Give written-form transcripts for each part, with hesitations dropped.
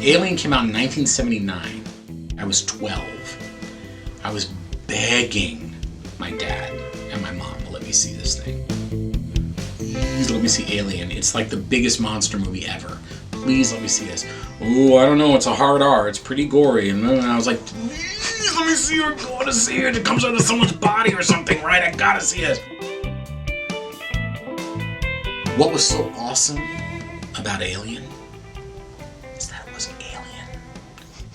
Alien came out in 1979. I was 12. I was begging my dad and my mom to let me see this thing. Please let me see Alien. It's like the biggest monster movie ever. Please let me see this. Oh, I don't know. It's a hard R. It's pretty gory. And I was like, please let me see it. I want to see it. It comes out of someone's body or something, right? I gotta see it. What was so awesome about Alien is that it was Alien.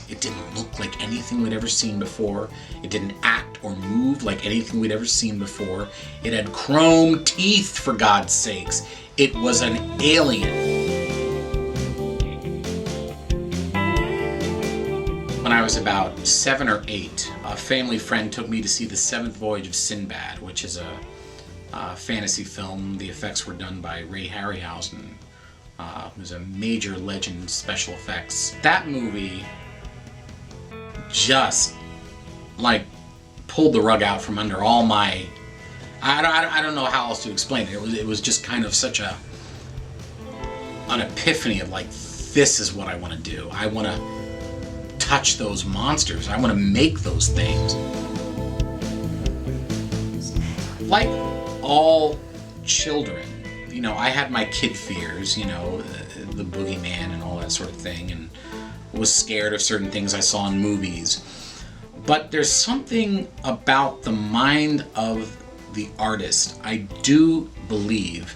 It didn't look like anything we'd ever seen before. It didn't act or move like anything we'd ever seen before. It had chrome teeth, for God's sakes. It was an alien. When I was about 7 or 8, a family friend took me to see The Seventh Voyage of Sinbad, which is a fantasy film. The effects were done by Ray Harryhausen, who's a major legend in special effects. That movie just like pulled the rug out from under all my... I don't know how else to explain it. It was just kind of such an epiphany of like, this is what I want to do. I want to touch those monsters. I want to make those things. Like all children, you know, I had my kid fears, you know, the boogeyman and all that sort of thing, and was scared of certain things I saw in movies. But there's something about the mind of the artist I do believe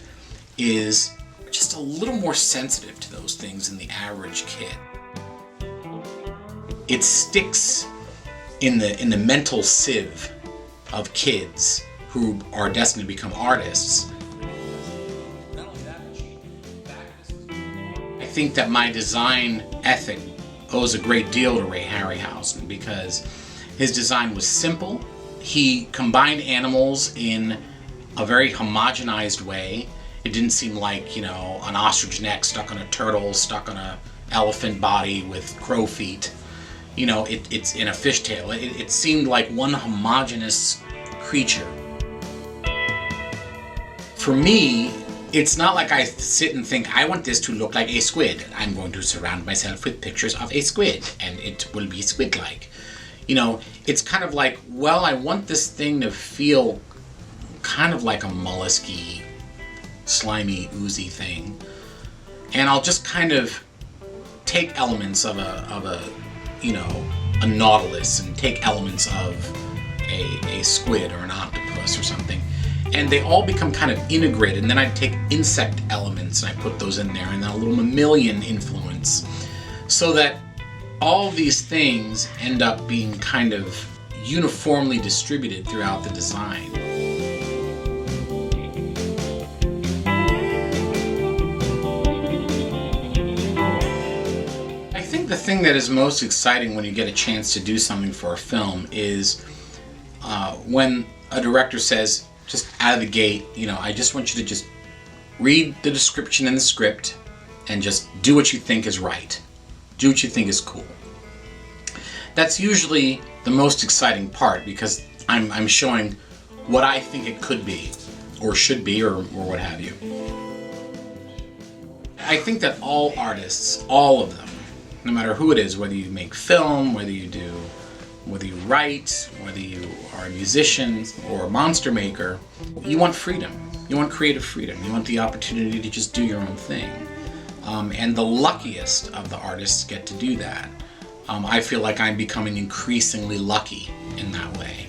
is just a little more sensitive to those things than the average kid. It sticks in the mental sieve of kids who are destined to become artists. I think that my design ethic owes a great deal to Ray Harryhausen because his design was simple. He combined animals in a very homogenized way. It didn't seem like, you know, an ostrich neck stuck on a turtle, stuck on an elephant body with crow feet. You know, it's in a fishtail. It seemed like one homogeneous creature. For me, it's not like I sit and think, I want this to look like a squid. I'm going to surround myself with pictures of a squid, and it will be squid-like. You know, it's kind of like, well, I want this thing to feel kind of like a mollusky, slimy, oozy thing. And I'll just kind of take elements of a you know, a nautilus, and take elements of a squid or an octopus or something. And they all become kind of integrated, and then I take insect elements and I put those in there, and then a little mammalian influence, so that all these things end up being kind of uniformly distributed throughout the design. I think the thing that is most exciting when you get a chance to do something for a film is when a director says, just out of the gate, you know, I just want you to just read the description in the script and just do what you think is right. Do what you think is cool. That's usually the most exciting part because I'm showing what I think it could be or should be or what have you. I think that all artists, all of them, no matter who it is, whether you make film, whether you write, whether you are a musician or a monster maker, you want freedom. You want creative freedom. You want the opportunity to just do your own thing. And the luckiest of the artists get to do that. I feel like I'm becoming increasingly lucky in that way.